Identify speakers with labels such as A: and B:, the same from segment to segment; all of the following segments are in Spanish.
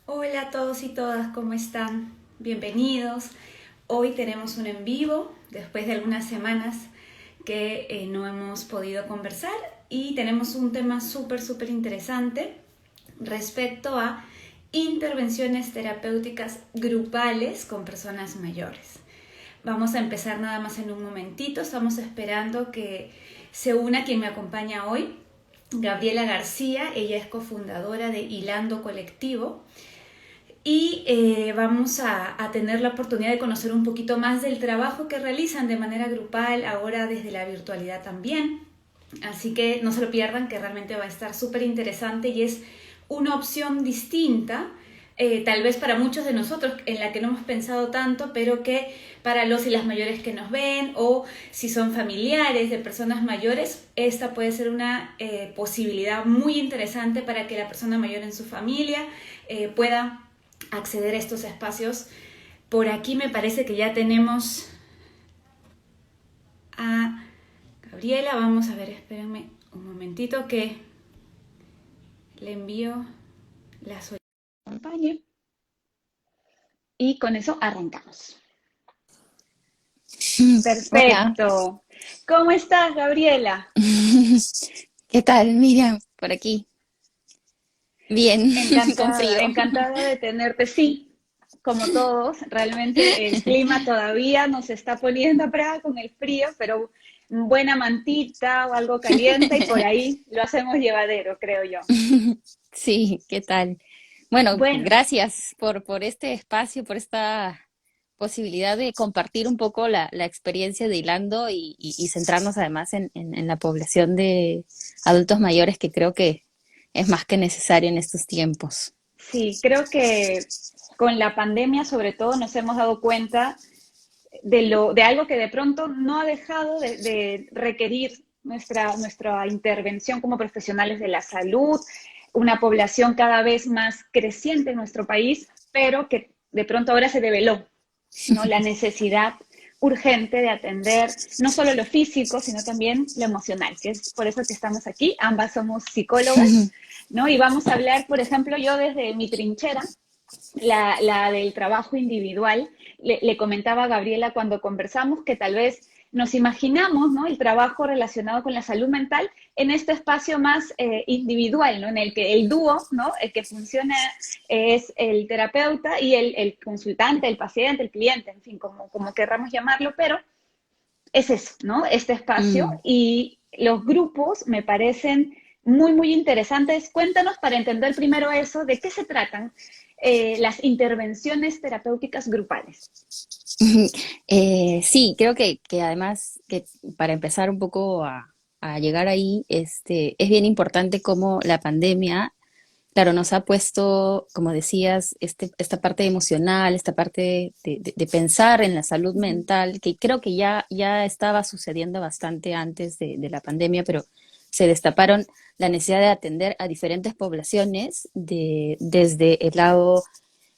A: Hola a todos y todas, ¿cómo están? Bienvenidos. Hoy tenemos un en vivo después de algunas semanas que no hemos podido conversar y tenemos un tema súper interesante respecto a intervenciones terapéuticas grupales con personas mayores. Vamos a empezar nada más en un momentito, estamos esperando que se una quien me acompaña hoy, Gabriela García. Ella es cofundadora de Hilando Colectivo y vamos a tener la oportunidad de conocer un poquito más del trabajo que realizan de manera grupal, ahora desde la virtualidad también. Así que no se lo pierdan, que realmente va a estar súper interesante y es una opción distinta, tal vez para muchos de nosotros, en la que no hemos pensado tanto, pero que para los y las mayores que nos ven, o si son familiares de personas mayores, esta puede ser una posibilidad muy interesante para que la persona mayor en su familia pueda acceder a estos espacios. Por aquí me parece que ya tenemos a Gabriela. Vamos a ver, espérenme un momentito que le envío la solicitud.
B: Acompañe. Y con eso arrancamos.
C: Hola,
B: Perfecto. ¿Cómo estás, Gabriela?
C: ¿qué tal, Miriam? Por aquí. Bien, con
B: Encantada,
C: frío.
B: encantada de tenerte. Sí, como todos, realmente el clima todavía nos está poniendo a prueba con el frío, pero buena mantita o algo caliente y por ahí lo hacemos llevadero, creo yo.
C: Sí, ¿qué tal? Bueno,
B: Bueno,
C: gracias por este espacio, por esta posibilidad de compartir un poco la experiencia de Hilando y centrarnos además en la población de adultos mayores que creo que es más que necesario en estos tiempos.
B: sí, creo que con la pandemia sobre todo nos hemos dado cuenta de algo que de pronto no ha dejado de requerir nuestra intervención como profesionales de la salud, una población cada vez más creciente en nuestro país, pero que de pronto ahora se develó, ¿no? La necesidad urgente de atender no solo lo físico, sino también lo emocional, que es por eso que estamos aquí. Ambas somos psicólogas, ¿no? Y vamos a hablar, por ejemplo, yo desde mi trinchera, la del trabajo individual. Le comentaba a Gabriela cuando conversamos que tal vez nos imaginamos, ¿no?, el trabajo relacionado con la salud mental en este espacio más individual, ¿no?, en el que el dúo, ¿no?, el que funciona es el terapeuta y el consultante, el paciente, el cliente, en fin, como querramos llamarlo, pero es eso, ¿no? Este espacio
C: Mm.
B: y los grupos me parecen muy interesantes. Cuéntanos para entender primero eso, ¿de qué se tratan las intervenciones terapéuticas grupales?
C: Sí, creo que además que para empezar un poco a llegar ahí, es bien importante cómo la pandemia, claro, nos ha puesto, como decías, esta parte emocional, esta parte de pensar en la salud
B: Uh -huh.
C: mental, que creo que ya estaba sucediendo bastante antes de la pandemia, pero se destaparon la necesidad de atender a diferentes poblaciones desde el lado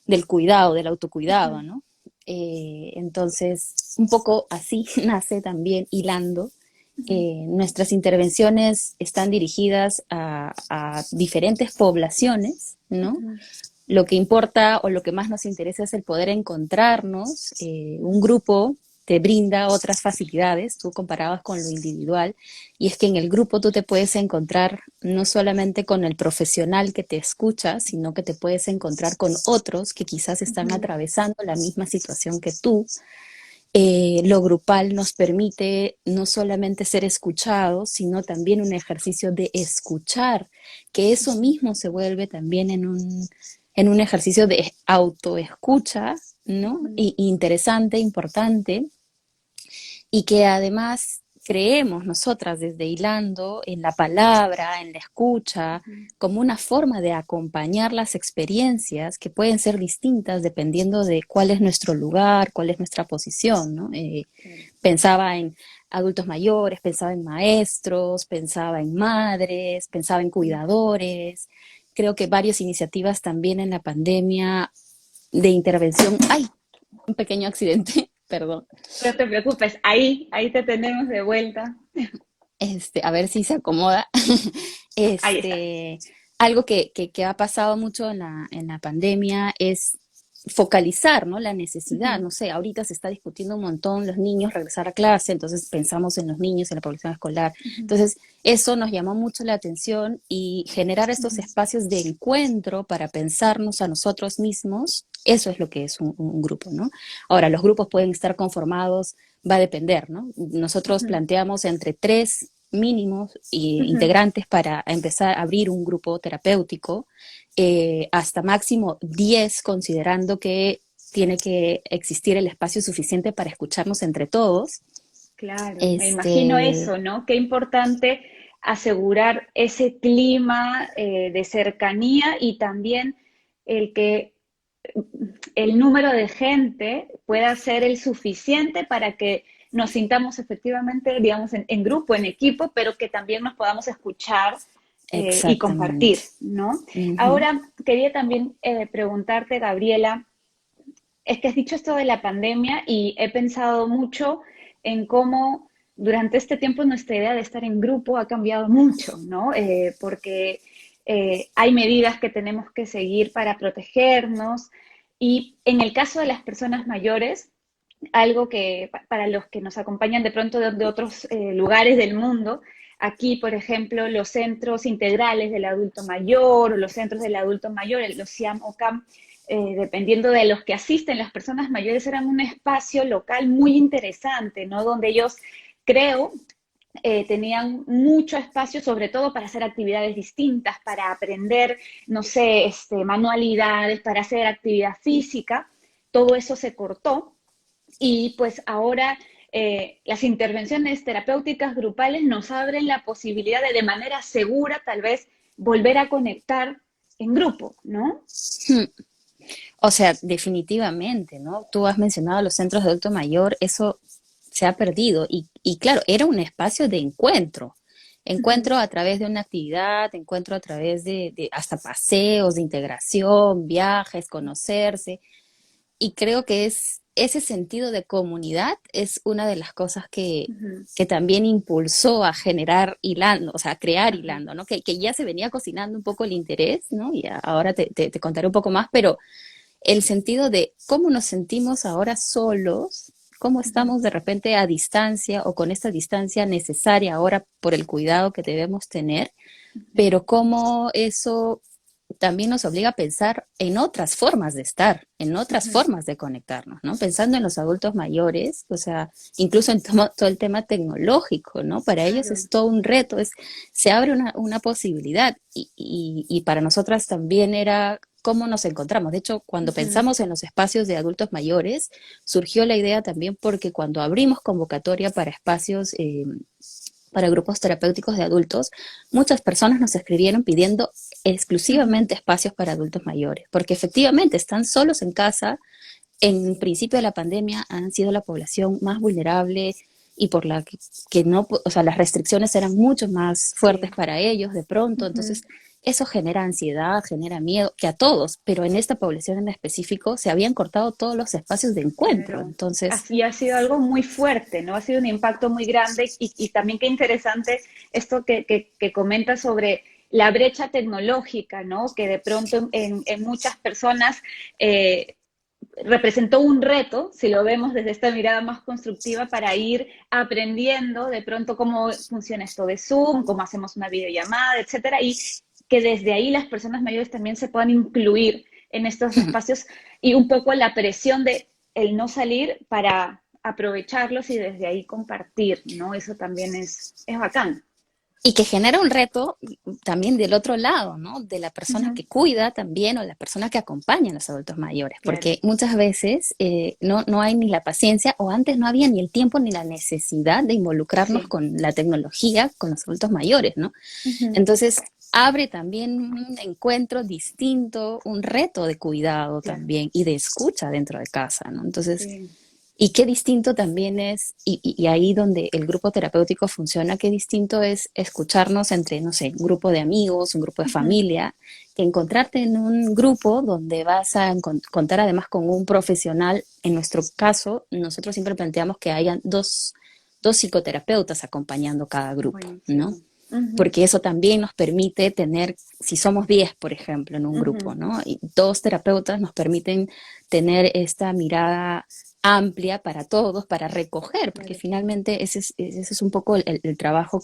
C: del cuidado, del
B: Uh -huh.
C: autocuidado, ¿no? Entonces, un poco así nace también Hilando.
B: Uh -huh.
C: Nuestras intervenciones están dirigidas a diferentes poblaciones,
B: Uh
C: ¿no?
B: -huh.
C: Lo que importa o lo que más nos interesa es el poder encontrarnos. Un grupo te brinda otras facilidades, tú comparabas con lo individual, y es que en el grupo tú te puedes encontrar no solamente con el profesional que te escucha, sino que te puedes encontrar con otros que quizás
B: Uh
C: están
B: -huh.
C: atravesando la misma situación que tú. Lo grupal nos permite no solamente ser escuchados, sino también un ejercicio de escuchar, que eso mismo se vuelve también en un ejercicio de autoescucha,
B: Uh
C: ¿no?
B: -huh.
C: Y interesante, importante, y que además creemos nosotras desde Hilando en la palabra, en la escucha, como una forma de acompañar las experiencias que pueden ser distintas dependiendo de cuál es nuestro lugar, cuál es nuestra posición, ¿no?
B: Claro.
C: Pensaba en adultos mayores, pensaba en maestros, pensaba en madres, pensaba en cuidadores. Creo que varias iniciativas también en la pandemia de intervención. ¡Ay! Un pequeño accidente, perdón.
B: No te preocupes, ahí te tenemos de vuelta.
C: A ver si se acomoda.
B: Ahí está.
C: Este, algo que ha pasado mucho en la pandemia es focalizar, ¿no? La necesidad,
B: Ujú,
C: no sé, ahorita se está discutiendo un montón los niños regresar a clase, entonces pensamos en los niños, en la población escolar.
B: ujú,
C: Entonces, eso nos llamó mucho la atención y generar estos
B: ujú.
C: espacios de encuentro para pensarnos a nosotros mismos, eso es lo que es un grupo, ¿no? Ahora, los grupos pueden estar conformados, va a depender, ¿no? Nosotros
B: Ujú,
C: planteamos entre tres mínimos
B: ujú.
C: integrantes para empezar a abrir un grupo terapéutico, hasta máximo 10, considerando que tiene que existir el espacio suficiente para escucharnos entre todos.
B: Claro, me imagino
C: Este,
B: eso, ¿no? Qué importante asegurar ese clima de cercanía y también el que el número de gente pueda ser el suficiente para que nos sintamos efectivamente, digamos, en grupo, en equipo, pero que también nos podamos escuchar y
C: exactamente.
B: compartir, ¿no?
C: Ujú.
B: Ahora, quería también preguntarte, Gabriela, es que has dicho esto de la pandemia y he pensado mucho en cómo durante este tiempo nuestra idea de estar en grupo ha cambiado mucho, ¿no? Porque hay medidas que tenemos que seguir para protegernos y en el caso de las personas mayores, algo que para los que nos acompañan de pronto de otros lugares del mundo, aquí, por ejemplo, los centros integrales del adulto mayor o los centros del adulto mayor, los CIAM o CAM, dependiendo de los que asisten, las personas mayores eran un espacio local muy interesante, ¿no? Donde ellos, creo, tenían mucho espacio, sobre todo para hacer actividades distintas, para aprender, no sé, manualidades, para hacer actividad física. Todo eso se cortó y pues ahora las intervenciones terapéuticas grupales nos abren la posibilidad de manera segura tal vez volver a conectar en grupo, ¿no?
C: Hmm. O sea, definitivamente, ¿no? Tú has mencionado los centros de adulto mayor, eso se ha perdido y claro, era un espacio de encuentro.
B: Uh -huh,
C: Encuentro a través de una actividad, encuentro a través de hasta paseos, de integración, viajes, conocerse. Y creo que es ese sentido de comunidad es una de las cosas
B: uh -huh,
C: que también impulsó a generar Hilando, o sea, a crear
B: uh -huh,
C: Hilando, ¿no? Que ya se venía cocinando un poco el interés, ¿no? Y ahora te contaré un poco más, pero el sentido de cómo nos sentimos ahora solos, cómo
B: uh -huh,
C: estamos de repente a distancia o con esta distancia necesaria ahora por el cuidado que debemos tener,
B: uh -huh.
C: pero cómo eso también nos obliga a pensar en otras formas de estar, en otras
B: Uh-huh.
C: formas de conectarnos, ¿no? Pensando en los adultos mayores, o sea, incluso en todo el tema tecnológico, ¿no? Para ellos
B: Claro.
C: es todo un reto, se abre una posibilidad y para nosotras también era cómo nos encontramos. De hecho, cuando
B: Uh-huh.
C: pensamos en los espacios de adultos mayores, surgió la idea también porque cuando abrimos convocatoria para espacios para grupos terapéuticos de adultos, muchas personas nos escribieron pidiendo
B: Uh-huh.
C: exclusivamente espacios para adultos mayores, porque efectivamente están solos en casa. En principio de la pandemia han sido la población más vulnerable y por la que no, o sea, las restricciones eran mucho más fuertes
B: Sí.
C: para ellos de pronto,
B: Uh-huh.
C: entonces eso genera ansiedad, genera miedo, que a todos, pero en esta población en específico se habían cortado todos los espacios de encuentro,
B: Claro.
C: entonces,
B: Así ha sido algo muy fuerte, ¿no? Ha sido un impacto muy grande y también qué interesante esto que comentas sobre la brecha tecnológica, ¿no? Que de pronto en muchas personas representó un reto, si lo vemos desde esta mirada más constructiva, para ir aprendiendo de pronto cómo funciona esto de Zoom, cómo hacemos una videollamada, etcétera, y que desde ahí las personas mayores también se puedan incluir en estos espacios y un poco la presión de el no salir para aprovecharlos y desde ahí compartir, ¿no? Eso también es bacán.
C: y que genera un reto también del otro lado, ¿no? De la
B: Uh
C: persona
B: -huh.
C: que cuida también o la persona que acompaña a los adultos mayores,
B: Claro,
C: porque muchas veces no hay ni la paciencia o antes no había ni el tiempo ni la necesidad de involucrarnos
B: sí.
C: con la tecnología, con los adultos mayores, ¿no?
B: Uh -huh.
C: Entonces, abre también un encuentro distinto, un reto de cuidado
B: Claro,
C: también y de escucha dentro de casa, ¿no? Entonces,
B: sí.
C: y qué distinto también es, y ahí donde el grupo terapéutico funciona, qué distinto es escucharnos entre, no sé, un grupo de amigos, un grupo de
B: Uh -huh.
C: familia, que encontrarte en un grupo donde vas a contar además con un profesional. En nuestro caso, nosotros siempre planteamos que hayan dos psicoterapeutas acompañando cada grupo, ¿no?
B: Buenísimo. Ujú,
C: porque eso también nos permite tener, si somos 10, por ejemplo, en un grupo,
B: ujú,
C: ¿no? Y 2 terapeutas nos permiten tener esta mirada amplia para todos, para recoger, porque
B: claro.
C: finalmente ese es un poco el trabajo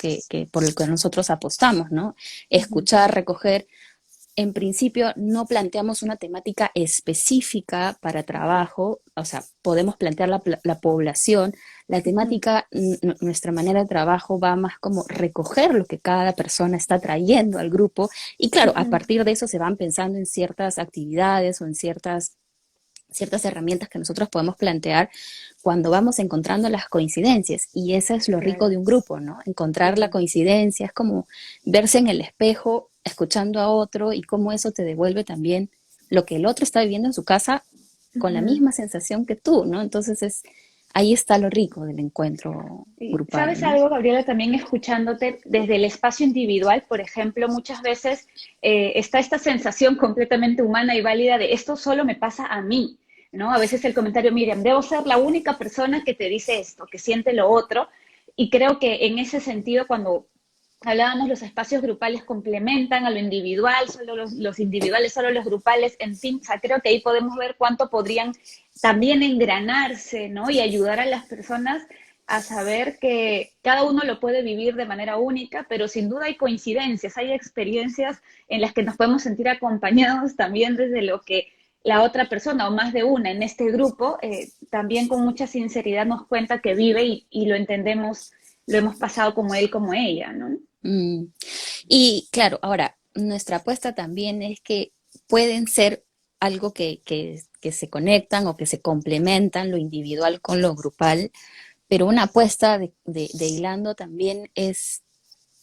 C: por el que nosotros apostamos, ¿no?
B: Ujú,
C: Escuchar, recoger. En principio, no planteamos una temática específica para trabajo, o sea, podemos plantear la población. La
B: ujú,
C: temática, nuestra manera de trabajo va más como recoger lo que cada persona está trayendo al grupo y claro, a
B: ujú.
C: partir de eso se van pensando en ciertas actividades o en ciertas herramientas que nosotros podemos plantear cuando vamos encontrando las coincidencias. Y eso es lo rico
B: Claro,
C: de un grupo, ¿no? Encontrar la
B: claro.
C: coincidencia, es como verse en el espejo, escuchando a otro y cómo eso te devuelve también lo que el otro está viviendo en su casa con la
B: Ujú.
C: misma sensación que tú, ¿no? Entonces ahí está lo rico del encuentro
B: Y,
C: grupal,
B: ¿sabes
C: ¿no?
B: algo, Gabriela? También escuchándote desde el espacio individual, por ejemplo, muchas veces está esta sensación completamente humana y válida de esto solo me pasa a mí, ¿no? A veces el comentario, Miriam, debo ser la única persona que te dice esto, que siente lo otro, y creo que en ese sentido, cuando hablábamos, los espacios grupales complementan a lo individual, solo los individuales, solo los grupales, en fin, o sea, creo que ahí podemos ver cuánto podrían también engranarse, ¿no? Y ayudar a las personas a saber que cada uno lo puede vivir de manera única, pero sin duda hay coincidencias, hay experiencias en las que nos podemos sentir acompañados también desde lo que la otra persona o más de una en este grupo también con mucha sinceridad nos cuenta que vive y lo entendemos, lo hemos pasado como él, como ella, ¿no?
C: Mm. Y claro, ahora, nuestra apuesta también es que pueden ser algo que se conectan o que se complementan lo individual con lo grupal, pero una apuesta de Hilando también es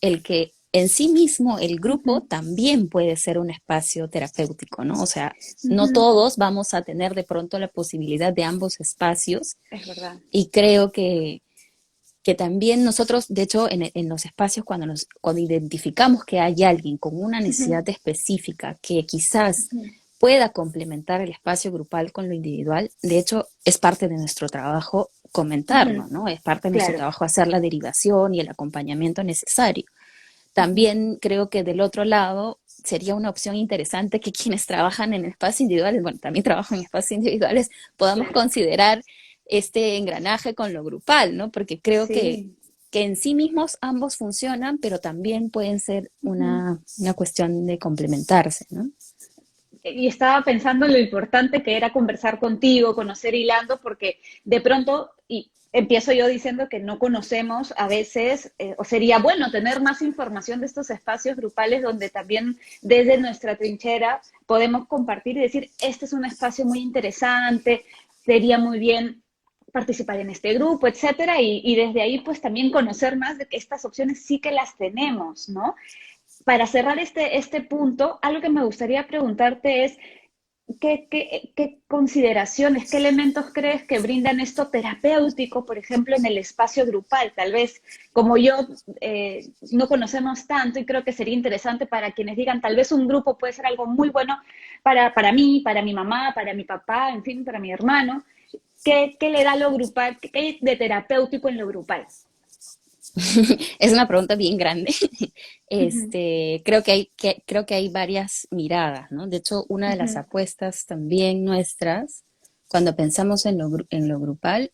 C: el que en sí mismo el
B: Uh
C: grupo
B: -huh,
C: también puede ser un espacio terapéutico, ¿no? O sea,
B: uh
C: no
B: -huh.
C: todos vamos a tener de pronto la posibilidad de ambos espacios
B: Es verdad.
C: y creo que también nosotros, de hecho, en los espacios, cuando identificamos que hay alguien con una
B: Uh -huh,
C: necesidad específica que quizás
B: uh -huh.
C: pueda complementar el espacio grupal con lo individual, de hecho, es parte de nuestro trabajo
B: Uh -huh.
C: comentarlo, ¿no? Es parte de nuestro
B: Claro.
C: trabajo hacer la derivación y el acompañamiento necesario.
B: Uh -huh.
C: También creo que del otro lado sería una opción interesante que quienes trabajan en espacios individuales, bueno, también trabajo en espacios individuales, podamos
B: Claro.
C: considerar este engranaje con lo grupal, ¿no? Porque creo
B: Sí.
C: que en sí mismos ambos funcionan, pero también pueden ser
B: Uh -huh.
C: una cuestión de complementarse, ¿no?
B: Y estaba pensando en lo importante que era conversar contigo, conocer Hilando, porque de pronto, y empiezo yo diciendo que no conocemos a veces, o sería bueno tener más información de estos espacios grupales donde también desde nuestra trinchera podemos compartir y decir, este es un espacio muy interesante, sería muy bien participar en este grupo, etcétera, y desde ahí pues también conocer más de que estas opciones sí que las tenemos, ¿no? Para cerrar este punto, algo que me gustaría preguntarte es, ¿qué consideraciones, qué elementos crees que brindan esto terapéutico, por ejemplo, en el espacio grupal? Tal vez, como yo, no conocemos tanto y creo que sería interesante para quienes digan, tal vez un grupo puede ser algo muy bueno para mí, para mi mamá, para mi papá, en fin, para mi hermano. ¿Qué le da lo grupal? ¿Qué hay de terapéutico en lo grupal?
C: Es una pregunta bien grande.
B: Uh -huh,
C: Creo que hay varias miradas, ¿no? De hecho, una
B: uh
C: de las
B: -huh,
C: apuestas también nuestras, cuando pensamos en lo grupal,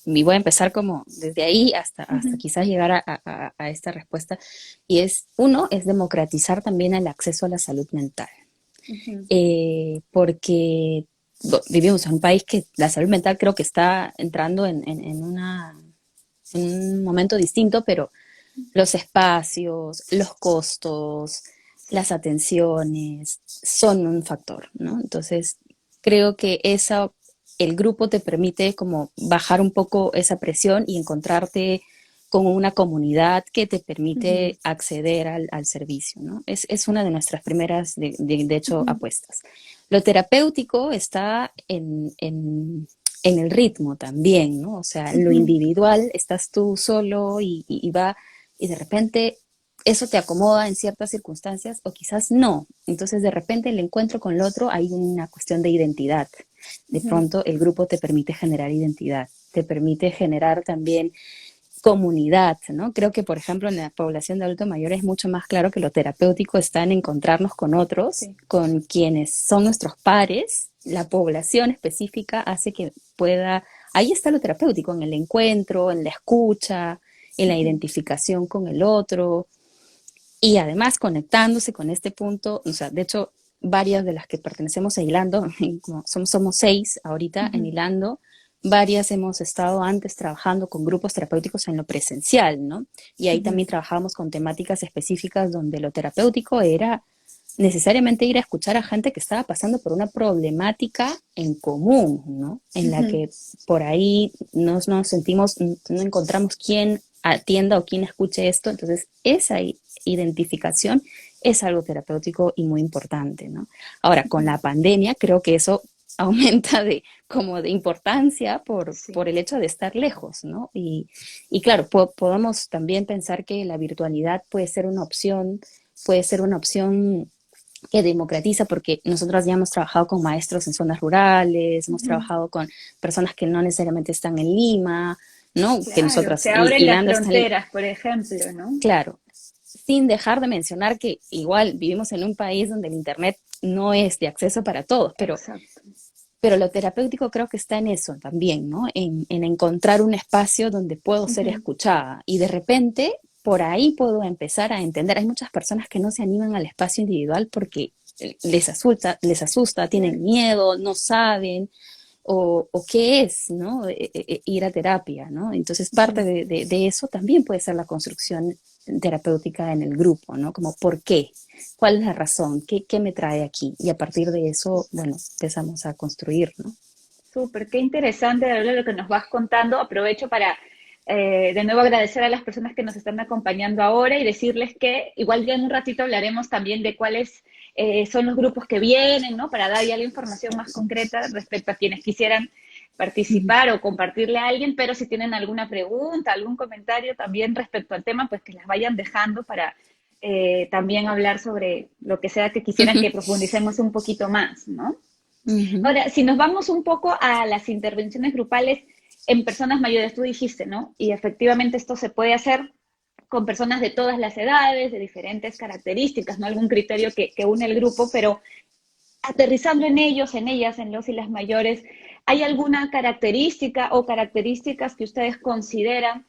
C: y voy a empezar como desde ahí
B: uh
C: hasta
B: -huh,
C: quizás llegar a esta respuesta, y uno, es democratizar también el acceso a la salud mental.
B: uh -huh.
C: Porque vivimos en un país que la salud mental creo que está entrando en un momento distinto, pero los espacios, los costos, las atenciones son un factor, ¿no? Entonces, creo que el grupo te permite como bajar un poco esa presión y encontrarte con una comunidad que te
B: Uh-huh,
C: permite acceder al servicio, ¿no? Es una de nuestras primeras, de hecho,
B: uh-huh,
C: apuestas. Lo terapéutico está en el ritmo también, ¿no? O sea, en lo
B: uh-huh,
C: individual estás tú solo y de repente eso te acomoda en ciertas circunstancias o quizás no. Entonces, de repente el encuentro con el otro hay una cuestión de identidad. De
B: uh-huh,
C: pronto el grupo te permite generar identidad, te permite generar también comunidad, ¿no? Creo que, por ejemplo, en la población de adultos mayores es mucho más claro que lo terapéutico está en encontrarnos con otros,
B: Sí.
C: con quienes son nuestros pares. La población específica hace que pueda, ahí está lo terapéutico, en el encuentro, en la escucha, en la
B: Ujú.
C: identificación con el otro y además conectándose con este punto, o sea, de hecho, varias de las que pertenecemos a Hilando, como somos 6 ahorita en
B: Ujú.
C: Hilando, varias hemos estado antes trabajando con grupos terapéuticos en lo presencial, ¿no? Y ahí
B: Ujú.
C: también trabajábamos con temáticas específicas donde lo terapéutico era necesariamente ir a escuchar a gente que estaba pasando por una problemática en común, ¿no? En la
B: Ujú.
C: que por ahí nos sentimos, no encontramos quién atienda o quién escuche esto, entonces esa identificación es algo terapéutico y muy importante, ¿no? Ahora, con
B: Ujú.
C: la pandemia creo que eso aumenta como de importancia
B: Sí.
C: por el hecho de estar lejos, ¿no? Y claro, podemos también pensar que la virtualidad puede ser una opción que democratiza, porque nosotros ya hemos trabajado con maestros en zonas rurales, hemos
B: Ujú.
C: trabajado con personas que no necesariamente están en Lima, ¿no? Que
B: Claro,
C: nosotras,
B: se abren las
C: Hilando está en,
B: fronteras, por ejemplo, ¿no?
C: claro, sin dejar de mencionar que igual vivimos en un país donde el Internet no es de acceso para todos,
B: Exacto.
C: pero lo terapéutico creo que está en eso también, ¿no? En encontrar un espacio donde puedo ser
B: Ujú.
C: escuchada y de repente por ahí puedo empezar a entender. Hay muchas personas que no se animan al espacio individual porque les asusta, tienen
B: Claro.
C: miedo, no saben, o qué es, ¿no? Ir a terapia, ¿no? Entonces parte
B: Ujú.
C: de eso también puede ser la construcción terapéutica en el grupo, ¿no? Como ¿por qué? ¿Cuál es la razón? ¿Qué me trae aquí? Y a partir de eso, bueno, empezamos a construir, ¿no?
B: Súper, qué interesante de verdad lo que nos vas contando. Aprovecho para de nuevo agradecer a las personas que nos están acompañando ahora y decirles que igual ya en un ratito hablaremos también de cuáles son los grupos que vienen, ¿no? Para dar ya la información más concreta respecto a quienes quisieran participar o compartirle a alguien, pero si tienen alguna pregunta, algún comentario también respecto al tema, pues que las vayan dejando para también hablar sobre lo que sea que quisieran que profundicemos un poquito más, ¿no?
C: Ujú.
B: Ahora, si nos vamos un poco a las intervenciones grupales en personas mayores, tú dijiste, ¿no? Y efectivamente esto se puede hacer con personas de todas las edades, de diferentes características, no algún criterio que une el grupo, pero aterrizando en ellos, en ellas, en los y las mayores, ¿hay alguna característica o características que ustedes consideran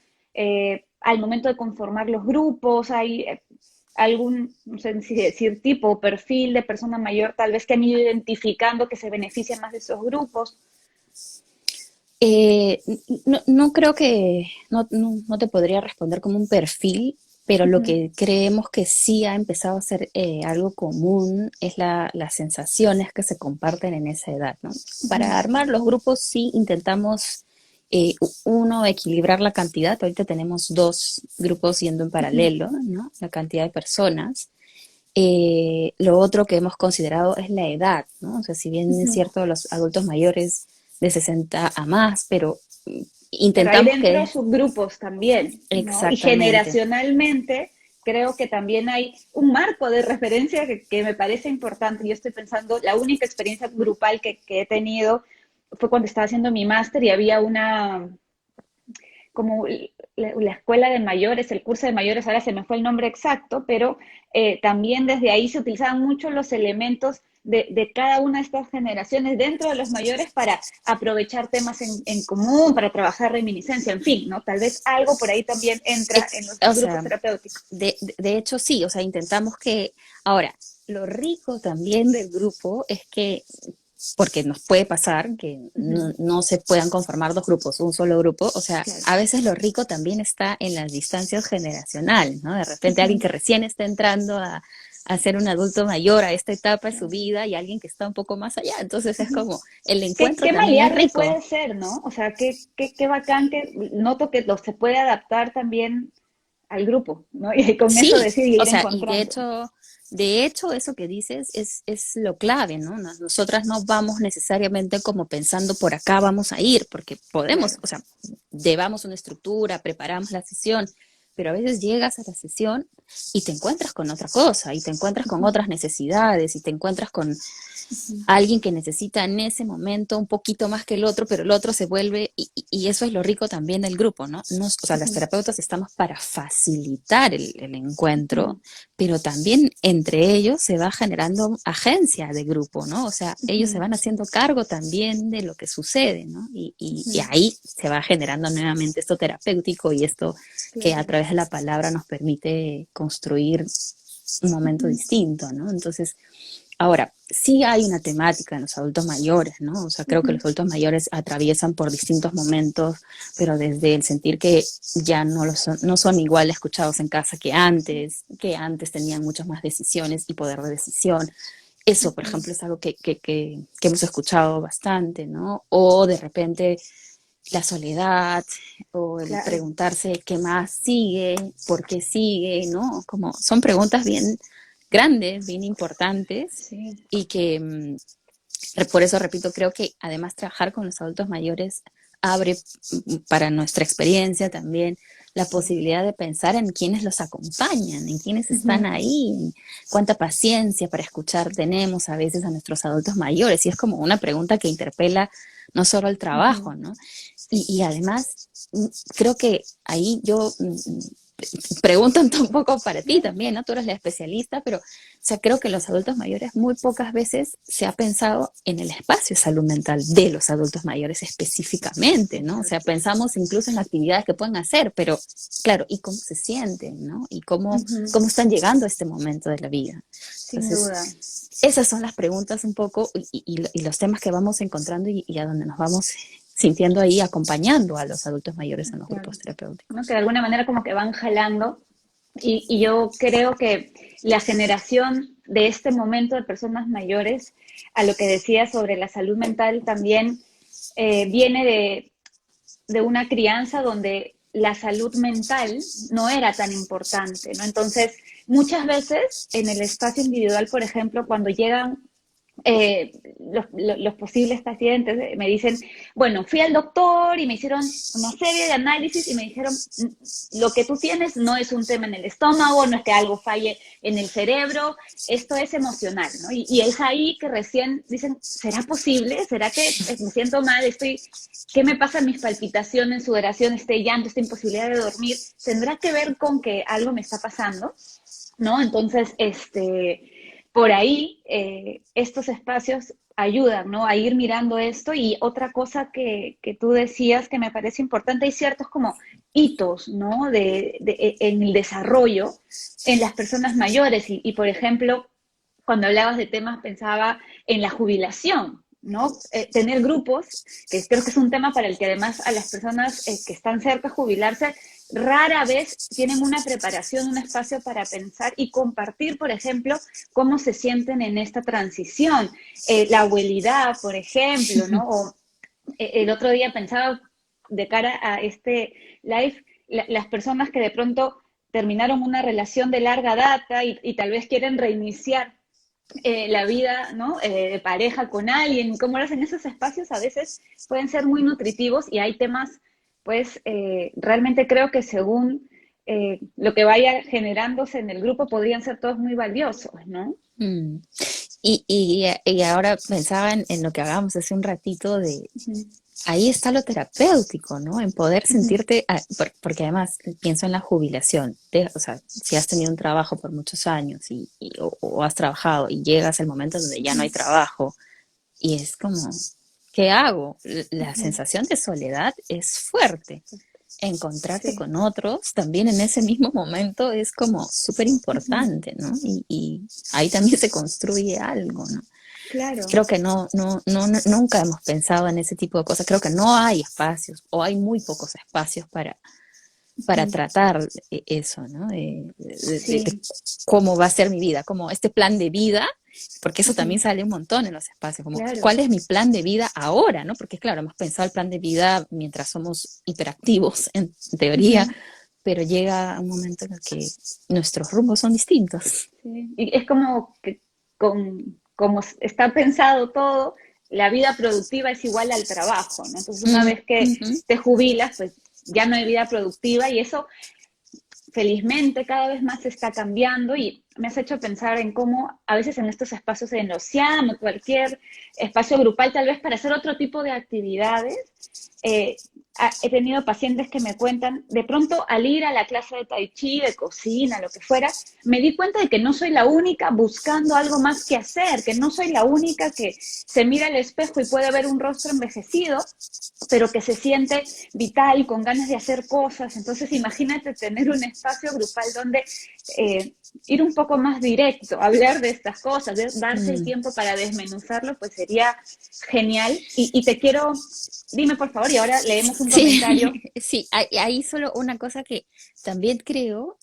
B: al momento de conformar los grupos? ¿Hay algún, no sé si decir, tipo o perfil de persona mayor tal vez que han ido identificando que se benefician más de esos grupos?
C: Eh, no creo que, no te podría responder como un perfil, pero lo
B: Ujú.
C: que creemos que sí ha empezado a ser algo común es las sensaciones que se comparten en esa edad, ¿no? Para
B: Ujú.
C: armar los grupos sí intentamos, uno, equilibrar la cantidad. Ahorita tenemos dos grupos yendo en
B: Ujú.
C: paralelo, ¿no? La cantidad de personas. Lo otro que hemos considerado es la edad, ¿no? O sea, si bien es
B: Ujú.
C: cierto los adultos mayores de 60 a más, pero
B: Pero hay
C: intentamos
B: dentro
C: que
B: subgrupos también, ¿no? Y
C: exactamente,
B: generacionalmente creo que también hay un marco de referencia que me parece importante. Yo estoy pensando, la única experiencia grupal que he tenido fue cuando estaba haciendo mi máster y había una, como la escuela de mayores, el curso de mayores, ahora se me fue el nombre exacto, pero también desde ahí se utilizaban mucho los elementos de cada una de estas generaciones dentro de los mayores para aprovechar temas en común, para trabajar reminiscencia, en fin, ¿no? Tal vez algo por ahí también entra en los
C: o
B: grupos
C: sea,
B: terapéuticos.
C: de hecho sí, o sea, intentamos que, ahora, lo rico también del grupo es que porque nos puede pasar que
B: Uh -huh.
C: no se puedan conformar dos grupos, un solo grupo. O sea,
B: Claro.
C: a veces lo rico también está en las distancias generacionales, ¿no? De
B: Uh
C: repente alguien
B: -huh.
C: que recién está entrando a ser un adulto mayor a esta etapa de su
B: Claro.
C: vida y alguien que está un poco más allá. Entonces es
B: Uh-huh.
C: como, el
B: Qué,
C: encuentro
B: qué
C: también es
B: maleable
C: rico.
B: puede ser, ¿no? O sea, qué bacán que noto que se puede adaptar también al grupo, ¿no? Y con eso
C: Sí,
B: decir y
C: o
B: ir
C: sea,
B: encontrando.
C: de hecho, eso que dices es lo clave, ¿no? Nosotras no vamos necesariamente como pensando por acá vamos a ir, porque podemos,
B: Claro.
C: o sea, llevamos una estructura, preparamos la sesión, pero a veces llegas a la sesión y te encuentras con otra cosa, y te encuentras con otras necesidades, y te encuentras con alguien que necesita en ese momento un poquito más que el otro, pero el otro se vuelve, y eso es lo rico también del grupo, ¿no? O sea, las terapeutas estamos para facilitar el encuentro, pero también entre ellos se va generando agencia de grupo, ¿no? O sea, ellos se van haciendo cargo también de lo que sucede, ¿no? Y ahí se va generando nuevamente esto terapéutico y esto que a través de la palabra nos permite construir un momento distinto, ¿no? Entonces, ahora, sí hay una temática en los adultos mayores, ¿no? O sea, creo que los adultos mayores atraviesan por distintos momentos, pero desde el sentir que ya no son igual escuchados en casa que antes tenían muchas más decisiones y poder de decisión. Eso, por ejemplo, es algo que hemos escuchado bastante, ¿no? O de repente la soledad, o el preguntarse qué más sigue, por qué sigue, ¿no? Como son preguntas bien grandes, bien importantes, y que por eso, repito, creo que además trabajar con los adultos mayores abre para nuestra experiencia también la posibilidad de pensar en quienes los acompañan, en quienes están ahí, cuánta paciencia para escuchar tenemos a veces a nuestros adultos mayores, y es como una pregunta que interpela no solo el trabajo, ¿no? Y además, creo que ahí yo pregunto un poco para ti también, ¿no? Tú eres la especialista, pero, o sea, creo que los adultos mayores muy pocas veces se ha pensado en el espacio de salud mental de los adultos mayores específicamente, ¿no? O sea, pensamos incluso en actividades que pueden hacer, pero, claro, ¿y cómo se sienten, no? ¿Y cómo están llegando a este momento de la vida?
B: Sin
C: Entonces,
B: duda.
C: esas son las preguntas un poco y los temas que vamos encontrando y a donde nos vamos sintiendo ahí acompañando a los adultos mayores en los grupos terapéuticos.
B: ¿No? Que de alguna manera como que van jalando y yo creo que la generación de este momento de personas mayores, a lo que decía sobre la salud mental también viene de una crianza donde la salud mental no era tan importante, ¿no? Entonces, muchas veces en el espacio individual, por ejemplo, cuando llegan los posibles pacientes me dicen, bueno, fui al doctor y me hicieron una serie de análisis y me dijeron, lo que tú tienes no es un tema en el estómago, no es que algo falle en el cerebro, esto es emocional, ¿no? Y es ahí que recién dicen, ¿será posible? ¿Será que me siento mal? ¿Qué me pasa en mis palpitaciones, sudoración, este llanto, esta imposibilidad de dormir? ¿Tendrá que ver con que algo me está pasando? ¿No? Entonces, por ahí estos espacios ayudan, ¿no? A ir mirando esto. Y otra cosa que tú decías que me parece importante, hay ciertos como hitos, ¿no? En el desarrollo en las personas mayores. Y, por ejemplo, cuando hablabas de temas, pensaba en la jubilación, ¿no? Tener grupos, que creo que es un tema para el que además a las personas que están cerca de jubilarse, rara vez tienen una preparación, un espacio para pensar y compartir, por ejemplo, cómo se sienten en esta transición. La abuelidad, por ejemplo, ¿no? O el otro día pensaba de cara a este live, las personas que de pronto terminaron una relación de larga data y tal vez quieren reiniciar la vida, ¿no? De pareja con alguien, cómo lo hacen esos espacios a veces pueden ser muy nutritivos y hay temas, pues realmente creo que según lo que vaya generándose en el grupo podrían ser todos muy valiosos, ¿no?
C: Mm. Y ahora pensaba en lo que hablábamos hace un ratito de, ahí está lo terapéutico, ¿no? En poder sentirte, porque además pienso en la jubilación, o sea, si has tenido un trabajo por muchos años o has trabajado y llegas al momento donde ya no hay trabajo y es como, ¿qué hago? La sensación de soledad es fuerte. Encontrarte con otros también en ese mismo momento es como súper importante, ¿no? Y ahí también se construye algo, ¿no?
B: Claro.
C: Creo que nunca hemos pensado en ese tipo de cosas. Creo que no hay espacios o hay muy pocos espacios para tratar eso, ¿no? De cómo va a ser mi vida, como este plan de vida, porque eso también sale un montón en los espacios, como cuál es mi plan de vida ahora, ¿no? Porque claro, hemos pensado el plan de vida mientras somos hiperactivos, en teoría, pero llega un momento en el que nuestros rumbos son distintos.
B: Sí. Y es como que como está pensado todo, la vida productiva es igual al trabajo, ¿no? Entonces una vez que te jubilas, pues ya no hay vida productiva y eso felizmente cada vez más se está cambiando y me has hecho pensar en cómo a veces en estos espacios en los CIAM o cualquier espacio grupal, tal vez para hacer otro tipo de actividades, eh, he tenido pacientes que me cuentan, de pronto al ir a la clase de tai chi, de cocina, lo que fuera, me di cuenta de que no soy la única buscando algo más que hacer, que no soy la única que se mira al espejo y puede ver un rostro envejecido, pero que se siente vital, con ganas de hacer cosas. Entonces imagínate tener un espacio grupal donde ir un poco más directo, hablar de estas cosas, darse el tiempo para desmenuzarlo, pues sería genial. Y te quiero, dime por favor, y ahora leemos un comentario.
C: Sí, ahí solo una cosa que también creo,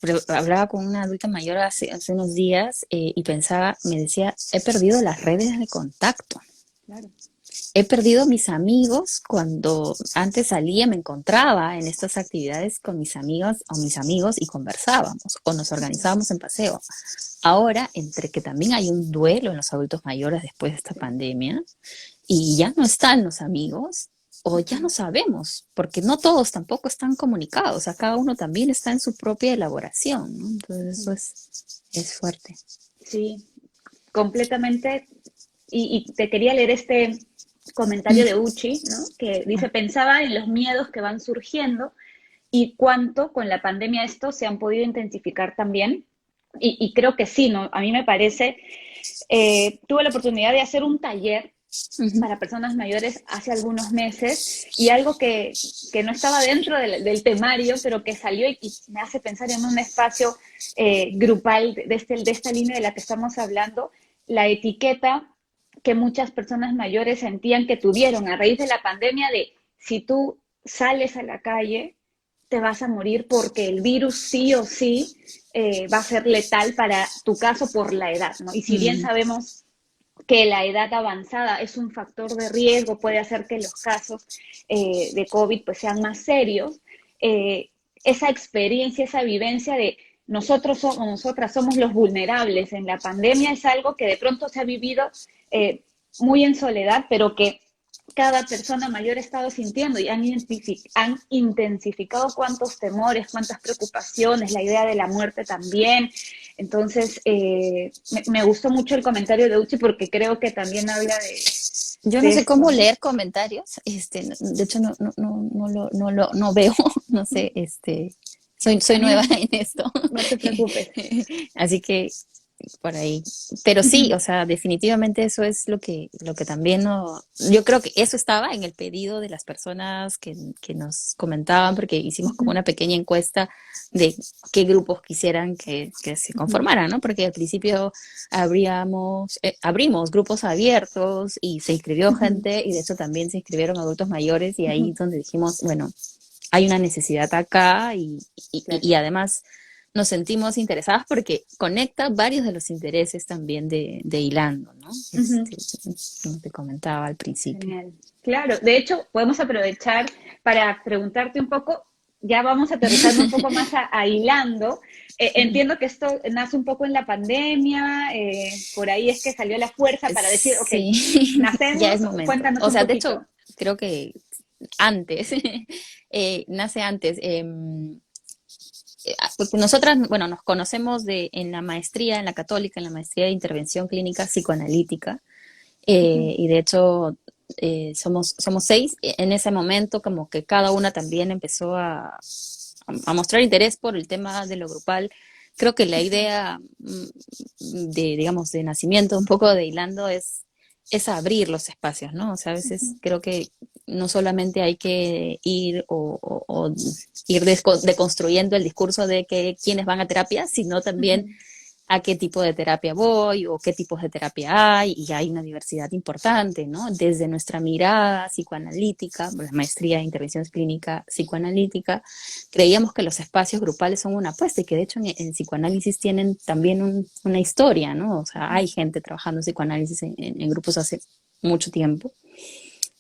C: pero hablaba con una adulta mayor hace unos días y pensaba, me decía, he perdido las redes de contacto.
B: Claro.
C: He perdido mis amigos cuando antes salía, me encontraba en estas actividades con mis amigas o mis amigos y conversábamos o nos organizábamos en paseo. Ahora, entre que también hay un duelo en los adultos mayores después de esta pandemia y ya no están los amigos o ya no sabemos, porque no todos tampoco están comunicados, o sea, cada uno también está en su propia elaboración, ¿no? Entonces eso es fuerte.
B: Sí, completamente. Y te quería leer este comentario de Uchi, ¿no? Que dice, pensaba en los miedos que van surgiendo y cuánto con la pandemia estos se han podido intensificar también. Y creo que sí, ¿no? A mí me parece, tuve la oportunidad de hacer un taller para personas mayores hace algunos meses y algo que no estaba dentro del temario, pero que salió y me hace pensar en un espacio grupal de esta línea de la que estamos hablando, la etiqueta que muchas personas mayores sentían que tuvieron a raíz de la pandemia de si tú sales a la calle, te vas a morir porque el virus sí o sí va a ser letal para tu caso por la edad, ¿no? Y si bien sabemos que la edad avanzada es un factor de riesgo, puede hacer que los casos de COVID pues, sean más serios, esa experiencia, esa vivencia de nosotros somos, nosotras somos los vulnerables en la pandemia es algo que de pronto se ha vivido muy en soledad, pero que cada persona mayor ha estado sintiendo y han intensificado cuántos temores, cuántas preocupaciones, la idea de la muerte también. Entonces, me gustó mucho el comentario de Uchi porque creo que también habla
C: Yo no sé cómo leer comentarios, de hecho no veo, no sé, soy nueva en esto.
B: No te preocupes.
C: Así que por ahí. Pero sí, o sea, definitivamente eso es lo que también yo creo que eso estaba en el pedido de las personas que nos comentaban, porque hicimos como una pequeña encuesta de qué grupos quisieran que se conformaran, ¿no? Porque al principio abrimos grupos abiertos y se inscribió gente y de hecho también se inscribieron adultos mayores y ahí es donde dijimos, bueno, hay una necesidad acá y además nos sentimos interesadas porque conecta varios de los intereses también de Hilando, ¿no? Como te comentaba al principio.
B: Genial. Claro, de hecho, podemos aprovechar para preguntarte un poco, ya vamos aterrizando un poco más a Hilando. Entiendo que esto nace un poco en la pandemia, por ahí es que salió la fuerza para decir, ok,
C: sí,
B: nacemos,
C: ya es momento.
B: cuéntanos
C: o sea,
B: un poquito.
C: De hecho, creo que antes, nace antes. Nosotras, bueno, nos conocemos en la maestría, en la Católica, en la maestría de intervención clínica psicoanalítica, y de hecho somos 6. En ese momento como que cada una también empezó a mostrar interés por el tema de lo grupal. Creo que la idea digamos, de nacimiento un poco de Hilando es abrir los espacios, ¿no? O sea, a veces creo que no solamente hay que ir o ir deconstruyendo el discurso de que quienes van a terapia, sino también a qué tipo de terapia voy o qué tipos de terapia hay, y hay una diversidad importante, ¿no? Desde nuestra mirada psicoanalítica, la maestría de intervención clínica psicoanalítica, creíamos que los espacios grupales son una apuesta y que de hecho en psicoanálisis tienen también una historia, ¿no? O sea, hay gente trabajando en psicoanálisis en grupos hace mucho tiempo.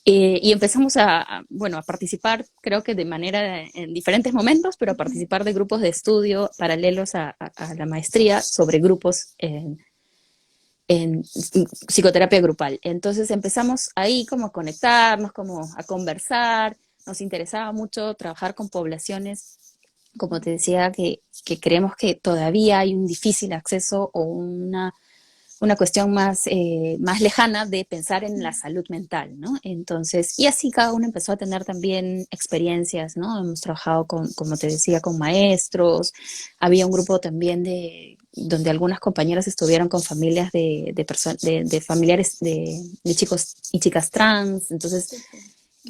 C: Y empezamos a participar, creo que de manera en diferentes momentos, pero a participar de grupos de estudio paralelos a la maestría sobre grupos en psicoterapia grupal. Entonces empezamos ahí como a conectarnos, como a conversar. Nos interesaba mucho trabajar con poblaciones como te decía, que creemos que todavía hay un difícil acceso o una cuestión más lejana de pensar en la salud mental, ¿no? Entonces, y así cada uno empezó a tener también experiencias, ¿no? Hemos trabajado con, como te decía, con maestros, había un grupo también donde algunas compañeras estuvieron con familias de familiares de chicos y chicas trans, entonces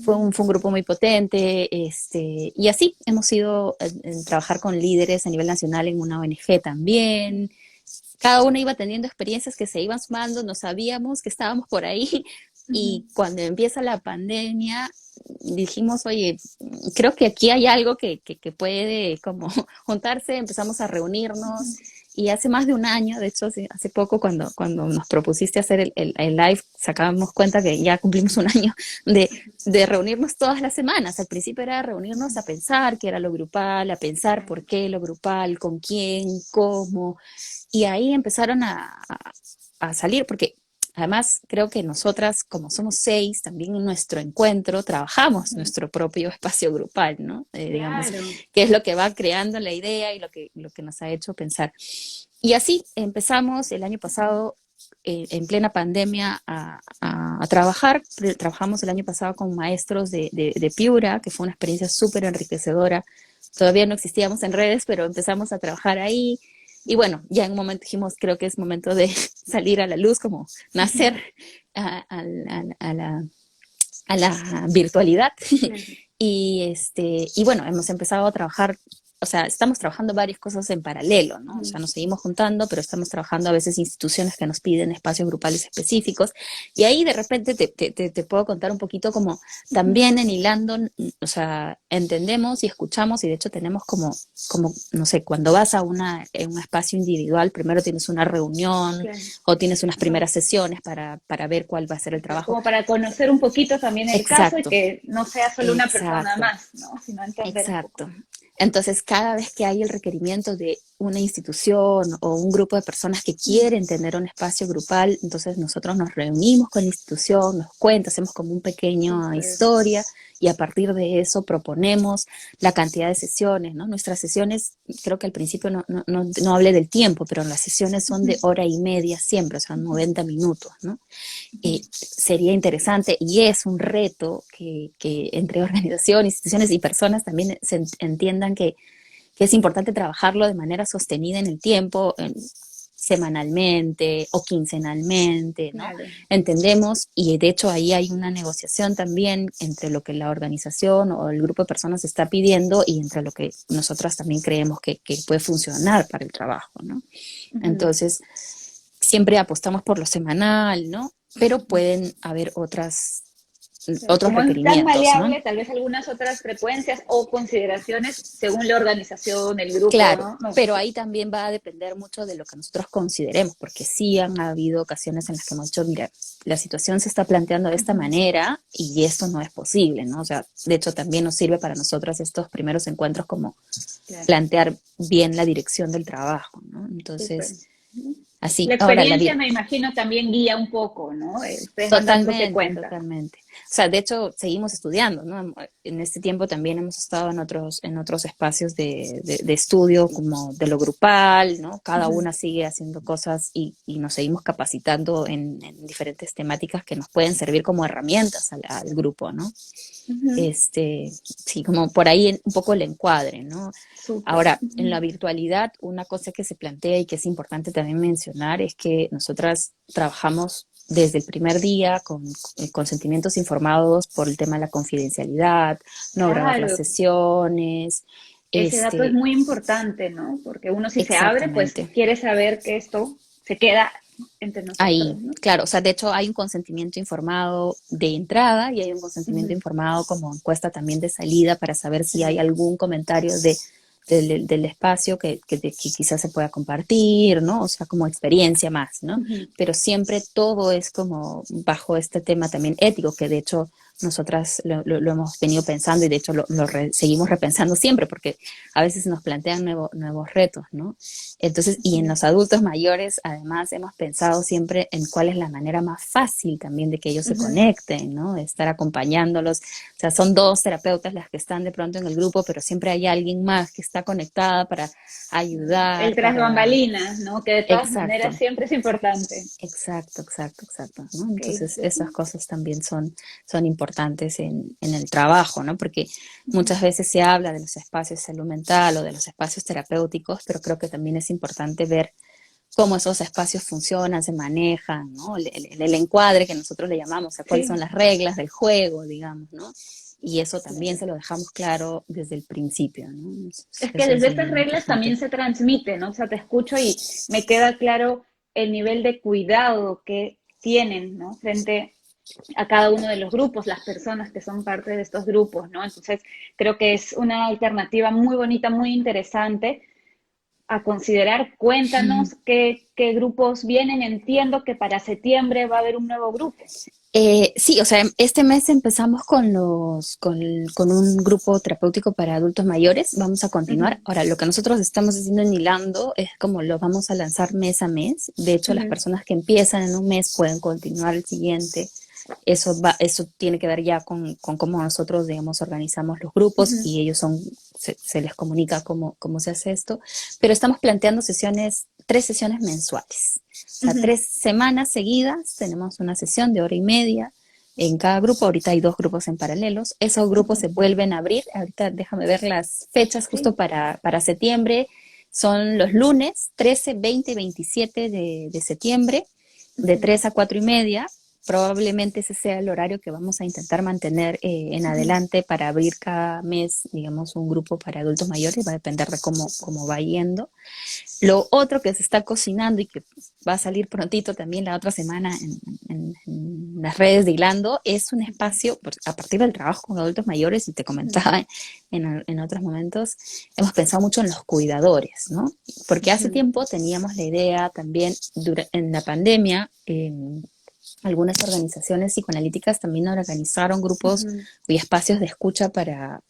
C: fue un grupo muy potente, y así hemos ido en trabajar con líderes a nivel nacional en una ONG también. Cada uno iba teniendo experiencias que se iban sumando, no sabíamos que estábamos por ahí y cuando empieza la pandemia dijimos, oye, creo que aquí hay algo que puede como juntarse, empezamos a reunirnos y hace más de un año, de hecho hace poco cuando nos propusiste hacer el live, sacábamos cuenta que ya cumplimos un año de reunirnos todas las semanas. Al principio era reunirnos a pensar qué era lo grupal, a pensar por qué lo grupal, con quién, cómo, y ahí empezaron a salir, porque además creo que nosotras, como somos 6, también en nuestro encuentro trabajamos nuestro propio espacio grupal, ¿no? Digamos,
B: Claro.
C: que es lo que va creando la idea y lo que nos ha hecho pensar. Y así empezamos el año pasado, en plena pandemia, a trabajar. Trabajamos el año pasado con maestros de Piura, que fue una experiencia súper enriquecedora. Todavía no existíamos en redes, pero empezamos a trabajar ahí. Y bueno, ya en un momento dijimos, creo que es momento de salir a la luz, como nacer a la virtualidad. Y bueno, hemos empezado a trabajar, o sea, estamos trabajando varias cosas en paralelo, ¿no? O sea, nos seguimos juntando, pero estamos trabajando a veces instituciones que nos piden espacios grupales específicos. Y ahí de repente te puedo contar un poquito como también en Hilando, o sea, entendemos y escuchamos y de hecho tenemos como no sé, cuando vas en un espacio individual, primero tienes una reunión
B: Claro.
C: o tienes unas primeras sesiones para ver cuál va a ser el trabajo.
B: Como para conocer un poquito también el caso y
C: Exacto.
B: que no sea solo una persona
C: Exacto.
B: más, ¿no? Sino entender un poco.
C: Exacto. Entonces, cada vez que hay el requerimiento de una institución o un grupo de personas que quieren tener un espacio grupal, entonces nosotros nos reunimos con la institución, nos cuenta, hacemos como una pequeña historia y a partir de eso proponemos la cantidad de sesiones, ¿no? Nuestras sesiones, creo que al principio no hablé del tiempo, pero las sesiones son de hora y media siempre, o sea, 90 minutos, ¿no? Sería interesante y es un reto que entre organizaciones, instituciones y personas también se entiendan que es importante trabajarlo de manera sostenida en el tiempo, semanalmente o quincenalmente, ¿no?
B: Claro.
C: Entendemos y de hecho ahí hay una negociación también entre lo que la organización o el grupo de personas está pidiendo y entre lo que nosotras también creemos que puede funcionar para el trabajo, ¿no? Entonces, siempre apostamos por lo semanal, ¿no? Pero pueden haber otros
B: Como es tan
C: requerimientos,
B: maleable,
C: ¿no?
B: tal vez algunas otras frecuencias o consideraciones según la organización, el grupo,
C: Claro,
B: ¿no?
C: pero ahí también va a depender mucho de lo que nosotros consideremos, porque sí han habido ocasiones en las que hemos dicho, mira, la situación se está planteando de esta manera y esto no es posible, ¿no? O sea, de hecho también nos sirve para nosotras estos primeros encuentros como plantear bien la dirección del trabajo, ¿no? Entonces, así.
B: La
C: Ahora,
B: experiencia, me imagino, también guía un poco, ¿no? Ustedes van dándose cuenta.
C: Totalmente. O sea, de hecho, seguimos estudiando, ¿no? En este tiempo también hemos estado en otros espacios de estudio, como de lo grupal, ¿no? Cada una sigue haciendo cosas y nos seguimos capacitando en diferentes temáticas que nos pueden servir como herramientas al grupo, ¿no? Sí, como por ahí un poco el encuadre, ¿no?
B: Súper.
C: Ahora, en la virtualidad, una cosa que se plantea y que es importante también mencionar es que nosotras trabajamos desde el primer día con consentimientos informados por el tema de la confidencialidad, no grabar las sesiones.
B: Ese dato es muy importante, ¿no? Porque uno si se abre, pues quiere saber que esto se queda entre nosotros.
C: Ahí,
B: ¿no?
C: claro, o sea, de hecho hay un consentimiento informado de entrada y hay un consentimiento informado como encuesta también de salida para saber si hay algún comentario del espacio que quizás se pueda compartir, ¿no? O sea, como experiencia más, ¿no? Pero siempre todo es como bajo este tema también ético, que de hecho nosotras lo hemos venido pensando y de hecho seguimos repensando siempre porque a veces nos plantean nuevos retos, ¿no? Entonces, y en los adultos mayores además hemos pensado siempre en cuál es la manera más fácil también de que ellos se conecten, ¿no? De estar acompañándolos. O sea, son 2 terapeutas las que están de pronto en el grupo, pero siempre hay alguien más que está está conectada para
B: El
C: ayudar,
B: tras
C: para...
B: bambalinas, ¿no? Que de todas maneras
C: Exacto.
B: siempre es importante.
C: Exacto, exacto, exacto, ¿no?
B: Ok.
C: Entonces, esas cosas también son importantes en el trabajo, ¿no? Porque
B: Ujú.
C: muchas veces se habla de los espacios de salud mental o de los espacios terapéuticos, pero creo que también es importante ver cómo esos espacios funcionan, se manejan, ¿no? El encuadre que nosotros le llamamos, o sea, cuáles son
B: Sí,
C: las reglas del juego, digamos, ¿no? Y eso también
B: claro.
C: se lo dejamos claro desde el principio, ¿no?
B: Es que
C: Eso es
B: desde estas
C: bien
B: reglas también
C: importante.
B: se transmite, ¿no? O sea, te escucho y me queda claro el nivel de cuidado que tienen, ¿no? Frente a cada uno de los grupos, las personas que son parte de estos grupos, ¿no? Entonces, creo que es una alternativa muy bonita, muy interesante a considerar. Cuéntanos qué grupos vienen. Entiendo que para septiembre va a haber un nuevo grupo.
C: Sí, o sea, este mes empezamos con un grupo terapéutico para adultos mayores. Vamos a
B: Ujú,
C: continuar. Ahora, lo que nosotros estamos haciendo en Hilando es como lo vamos a lanzar mes a mes. De hecho, las
B: ujú,
C: personas que empiezan en un mes pueden continuar el siguiente. Eso tiene que ver ya con cómo nosotros, digamos, organizamos los grupos
B: ujú,
C: y se les comunica cómo se hace esto. Pero estamos planteando tres sesiones mensuales. O sea,
B: ujú,
C: 3 semanas seguidas tenemos una sesión de hora y media en cada grupo. Ahorita hay 2 grupos en paralelos. Esos grupos
B: ujú.
C: se vuelven a abrir. Ahorita déjame ver las fechas justo
B: Sí.
C: para septiembre. Son los lunes 13, 20 y 27 de septiembre, de
B: Ujú,
C: 3 a 4 y media. Probablemente ese sea el horario que vamos a intentar mantener en
B: ujú.
C: adelante para abrir cada mes, digamos, un grupo para adultos mayores. Va a depender de cómo va yendo. Lo otro que se está cocinando y que va a salir prontito también la otra semana en las redes de Hilando es un espacio, pues, a partir del trabajo con adultos mayores, y te
B: Ujú,
C: comentaba en otros momentos, hemos pensado mucho en los cuidadores, ¿no? Porque hace
B: ujú.
C: tiempo teníamos la idea también, en la pandemia, algunas organizaciones psicoanalíticas también organizaron grupos
B: Ujú,
C: y espacios de escucha para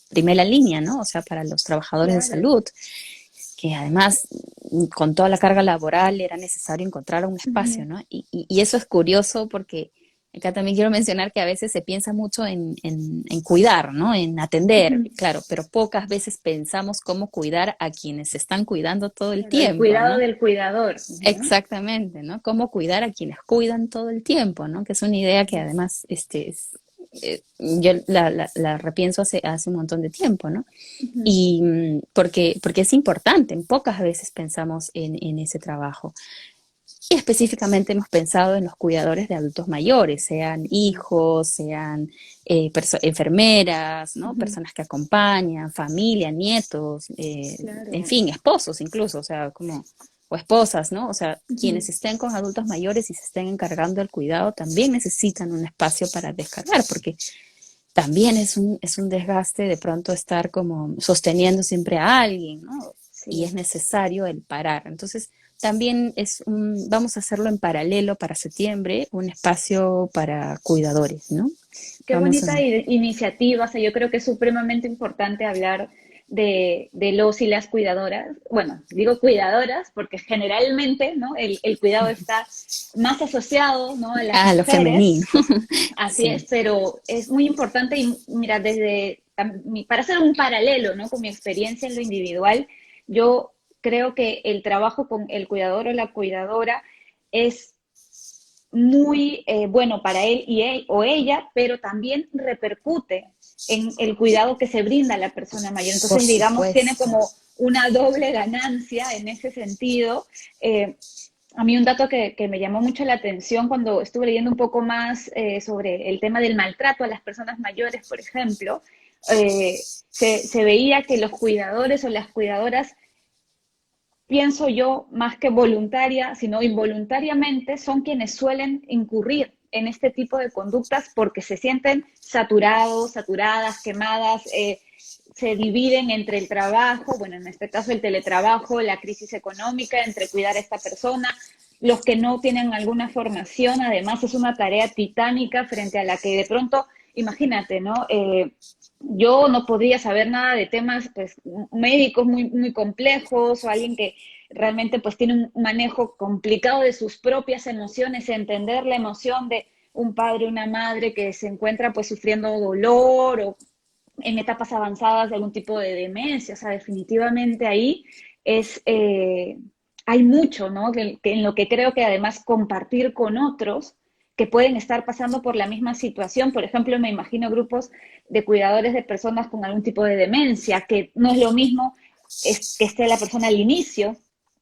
C: primera línea, ¿no? O sea, para los trabajadores de
B: claro.
C: salud, que además con toda la carga laboral era necesario encontrar un espacio,
B: Ujú,
C: ¿no? Y eso es curioso porque acá también quiero mencionar que a veces se piensa mucho en cuidar, ¿no? En atender,
B: ujú.
C: claro, pero pocas veces pensamos cómo cuidar a quienes se están cuidando todo el
B: Claro, el
C: tiempo,
B: cuidado
C: ¿no?
B: del cuidador, ¿no?
C: Exactamente, ¿no? Cómo cuidar a quienes cuidan todo el tiempo, ¿no? Que es una idea que
B: Ujú,
C: además yo la repienso hace un montón de tiempo, ¿no?
B: ujú.
C: Y porque es importante, pocas veces pensamos en ese trabajo. Y específicamente hemos pensado en los cuidadores de adultos mayores, sean
B: Ujú,
C: hijos, sean enfermeras, ¿no?
B: ujú.
C: Personas que acompañan, familia, nietos, en
B: Claro.
C: fin, esposos incluso, o sea, o esposas, ¿no? O sea,
B: Ujú.
C: quienes estén con adultos mayores y se estén encargando del cuidado también necesitan un espacio para descargar, porque también es un desgaste de pronto estar como sosteniendo siempre a alguien, ¿no? Y es
B: Sí.
C: necesario el parar. Entonces, también vamos a hacerlo en paralelo para septiembre, un espacio para cuidadores, ¿no?
B: Qué
C: Vamos a...
B: bonita iniciativa. O sea, yo creo que es supremamente importante hablar de los y las cuidadoras. Bueno, digo cuidadoras porque generalmente, ¿no? El cuidado está más asociado, ¿no? A las
C: Ah, lo
B: mujeres.
C: femenino,
B: Así
C: sí.
B: es, pero es muy importante y mira, para hacer un paralelo, ¿no? Con mi experiencia en lo individual, yo creo que el trabajo con el cuidador o la cuidadora es muy bueno para él y él o ella, pero también repercute en el cuidado que se brinda a la persona mayor.
C: Por
B: Entonces, digamos, tiene
C: supuesto.
B: como una doble ganancia en ese sentido. A mí un dato que me llamó mucho la atención cuando estuve leyendo un poco más sobre el tema del maltrato a las personas mayores, por ejemplo, se veía que los cuidadores o las cuidadoras, pienso yo, más que voluntaria, sino involuntariamente, son quienes suelen incurrir en este tipo de conductas porque se sienten saturados, saturadas, quemadas, se dividen entre el trabajo, bueno, en este caso el teletrabajo, la crisis económica, entre cuidar a esta persona. Los que no tienen alguna formación, además es una tarea titánica frente a la que de pronto, imagínate, ¿no? Yo no podría saber nada de temas pues, médicos muy, muy complejos o alguien que realmente pues tiene un manejo complicado de sus propias emociones, entender la emoción de un padre, una madre que se encuentra pues sufriendo dolor o en etapas avanzadas de algún tipo de demencia. O sea, definitivamente ahí es, hay mucho, ¿no? Que en lo que creo que además compartir con otros que pueden estar pasando por la misma situación. Por ejemplo, me imagino grupos de cuidadores de personas con algún tipo de demencia, que no es lo mismo que esté la persona al inicio,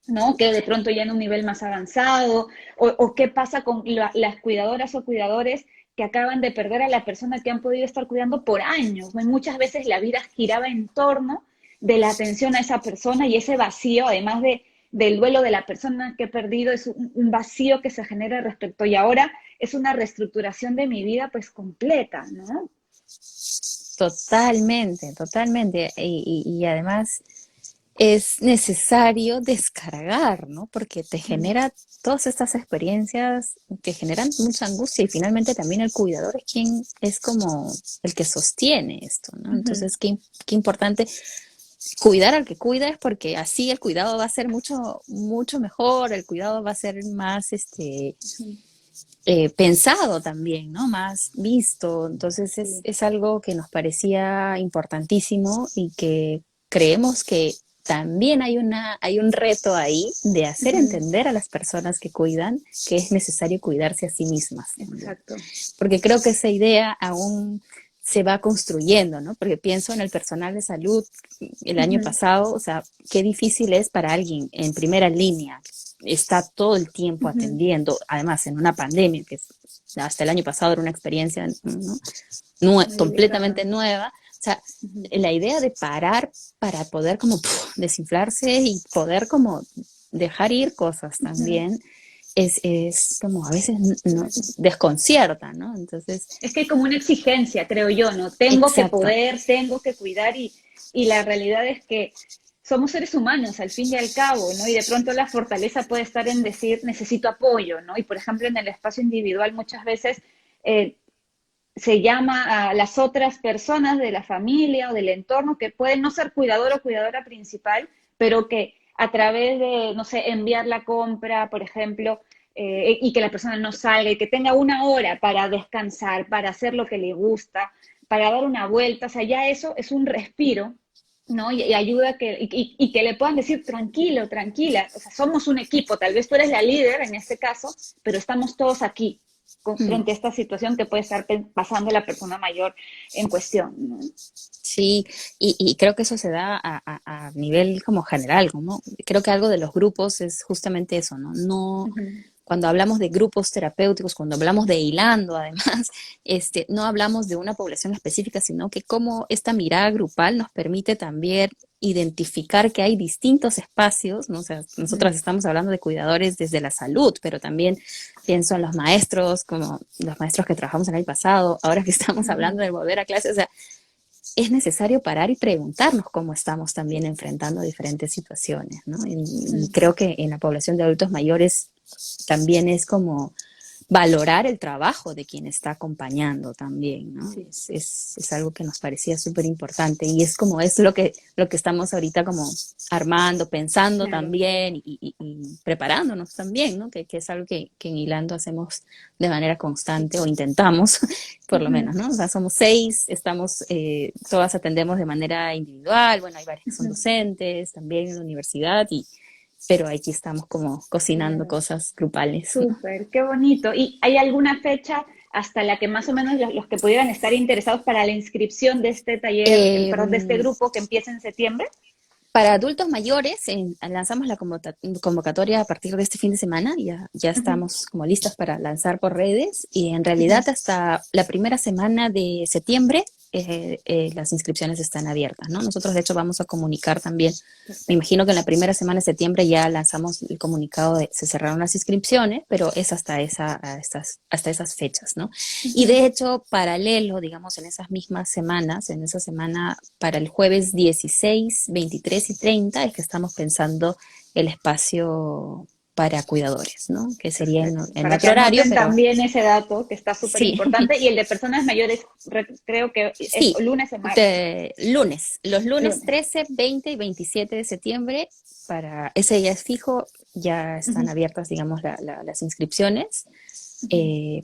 B: ¿no? Que de pronto ya en un nivel más avanzado, o qué pasa con las cuidadoras o cuidadores que acaban de perder a la persona que han podido estar cuidando por años, ¿no? Y muchas veces la vida giraba en torno de la atención a esa persona y ese vacío, además del duelo de la persona que he perdido, es un vacío que se genera respecto, y ahora es una reestructuración de mi vida pues completa, ¿no?
C: Totalmente, totalmente. Y además es necesario descargar, ¿no? Porque te genera todas estas experiencias que generan mucha angustia y finalmente también el cuidador es quien es como el que sostiene esto, ¿no? Entonces, qué importante cuidar al que cuida es porque así el cuidado va a ser mucho, mucho mejor, el cuidado va a ser más, pensado también, ¿no? Más visto. Entonces es algo que nos parecía importantísimo y que creemos que también hay un reto ahí de hacer entender a las personas que cuidan que es necesario cuidarse a sí mismas.
B: Exacto.
C: Porque creo que esa idea aún se va construyendo, ¿no? Porque pienso en el personal de salud el año pasado, o sea, qué difícil es para alguien en primera línea, está todo el tiempo atendiendo, además en una pandemia, que hasta el año pasado era una experiencia, ¿no? Completamente nueva. O sea, la idea de parar para poder como desinflarse y poder como dejar ir cosas también, es como a veces no, desconcierta, ¿no? Entonces...
B: Es que hay como una exigencia, creo yo, ¿no? Tengo que
C: Exacto.
B: poder, tengo que cuidar, y la realidad es que somos seres humanos al fin y al cabo, ¿no? Y de pronto la fortaleza puede estar en decir, necesito apoyo, ¿no? Y por ejemplo, en el espacio individual muchas veces se llama a las otras personas de la familia o del entorno que pueden no ser cuidador o cuidadora principal, pero que a través de, no sé, enviar la compra, por ejemplo, y que la persona no salga y que tenga una hora para descansar, para hacer lo que le gusta, para dar una vuelta, o sea, ya eso es un respiro, ¿no? Y ayuda a que, y que le puedan decir, tranquilo, tranquila, o sea, somos un equipo, tal vez tú eres la líder en este caso, pero estamos todos aquí frente a esta situación que puede estar pasando la persona mayor en cuestión, ¿no?
C: Sí, y creo que eso se da a nivel como general, ¿no? Creo que algo de los grupos es justamente eso, ¿no? No, cuando hablamos de grupos terapéuticos, cuando hablamos de hilando, además, no hablamos de una población específica, sino que cómo esta mirada grupal nos permite también identificar que hay distintos espacios, ¿no? O sea, nosotros estamos hablando de cuidadores desde la salud, pero también pienso en los maestros, como los maestros que trabajamos en el pasado, ahora que estamos hablando de volver a clases, o sea, es necesario parar y preguntarnos cómo estamos también enfrentando diferentes situaciones, ¿no? Y creo que en la población de adultos mayores también es como valorar el trabajo de quien está acompañando también, ¿no?
B: Sí.
C: Es algo que nos parecía súper importante y es como es lo que estamos ahorita como armando, pensando también y preparándonos también, ¿no? Que es algo que en Hilando hacemos de manera constante o intentamos, por lo menos, ¿no? O sea, somos 6, estamos, todas atendemos de manera individual, bueno, hay varias que son docentes también en la universidad pero aquí estamos como cocinando cosas grupales.
B: Súper, qué bonito. ¿Y hay alguna fecha hasta la que más o menos los que pudieran estar interesados para la inscripción de este taller, perdón, de este grupo que empieza en septiembre?
C: Para adultos mayores, lanzamos la convocatoria a partir de este fin de semana, ya estamos como listas para lanzar por redes y en realidad hasta la primera semana de septiembre las inscripciones están abiertas, ¿no? Nosotros de hecho vamos a comunicar también, me imagino que en la primera semana de septiembre ya lanzamos el comunicado de se cerraron las inscripciones, pero es hasta esas fechas, ¿no? Y de hecho, paralelo, digamos, en esas mismas semanas, en esa semana para el jueves 16, 23 y 30 es que estamos pensando el espacio para cuidadores, ¿no? Que sería en otro horario, pero...
B: también ese dato que está súper importante, y el de personas mayores creo que
C: sí,
B: es lunes o martes.
C: Los lunes 13, 20 y 27 de septiembre, para ese ya es fijo, ya están abiertas, digamos, las inscripciones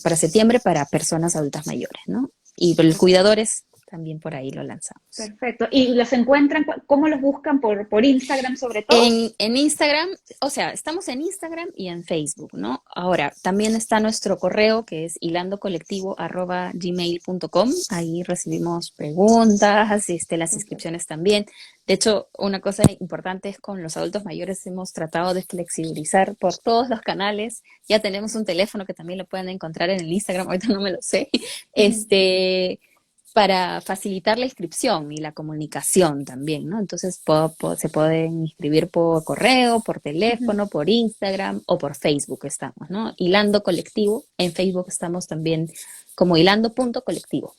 C: para septiembre para personas adultas mayores, ¿no? Y los cuidadores también por ahí lo lanzamos.
B: Perfecto. ¿Y los encuentran? ¿Cómo los buscan? ¿Por Instagram sobre todo?
C: En Instagram, o sea, estamos en Instagram y en Facebook, ¿no? Ahora, también está nuestro correo que es hilandocolectivo@gmail.com. Ahí recibimos preguntas, las inscripciones también. De hecho, una cosa importante es con los adultos mayores hemos tratado de flexibilizar por todos los canales. Ya tenemos un teléfono que también lo pueden encontrar en el Instagram, ahorita no me lo sé. Para facilitar la inscripción y la comunicación también, ¿no? Entonces se pueden inscribir por correo, por teléfono, por Instagram o por Facebook estamos, ¿no? Hilando Colectivo, en Facebook estamos también como hilando.colectivo.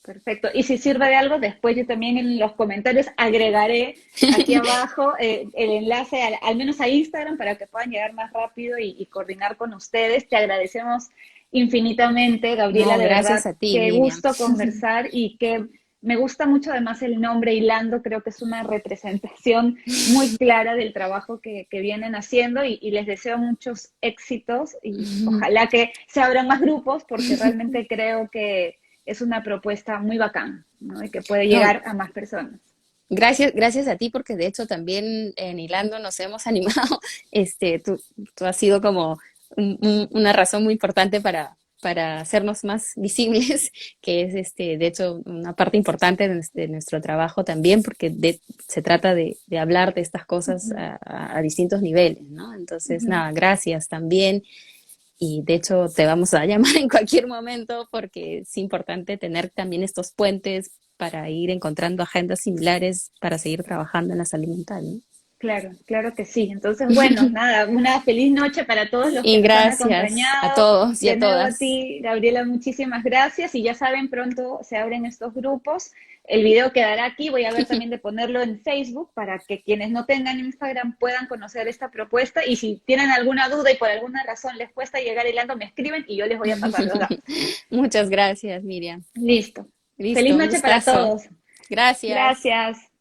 B: Perfecto. Y si sirve de algo, después yo también en los comentarios agregaré aquí abajo el enlace al menos a Instagram para que puedan llegar más rápido y coordinar con ustedes. Te agradecemos infinitamente, Gabriela,
C: No,
B: de
C: gracias
B: verdad.
C: a ti,
B: Qué
C: Miriam.
B: gusto conversar y que me gusta mucho además el nombre Hilando, creo que es una representación muy clara del trabajo que vienen haciendo y les deseo muchos éxitos y ojalá que se abran más grupos porque realmente creo que es una propuesta muy bacán, ¿no? Y que puede
C: No,
B: llegar a más personas.
C: gracias a ti porque de hecho también en Hilando nos hemos animado. Tú has sido como una razón muy importante para hacernos más visibles, que es de hecho una parte importante de nuestro trabajo también, porque se trata de hablar de estas cosas a distintos niveles, ¿no? Entonces, nada, gracias también. Y de hecho te vamos a llamar en cualquier momento porque es importante tener también estos puentes para ir encontrando agendas similares para seguir trabajando en la salud mental, ¿no?
B: Claro, claro que sí. Entonces, bueno, nada, una feliz noche para todos los que
C: Y
B: nos han
C: gracias a
B: acompañado.
C: todos y
B: De
C: a
B: nuevo a
C: todas.
B: ti, Gabriela, muchísimas gracias. Y ya saben, pronto se abren estos grupos. El video quedará aquí. Voy a ver también de ponerlo en Facebook para que quienes no tengan Instagram puedan conocer esta propuesta. Y si tienen alguna duda y por alguna razón les cuesta llegar hilando, me escriben y yo les voy a pasar los datos.
C: Muchas gracias, Miriam.
B: Listo. Feliz
C: Listo, un
B: noche para
C: gustazo.
B: todos.
C: Gracias.
B: Gracias.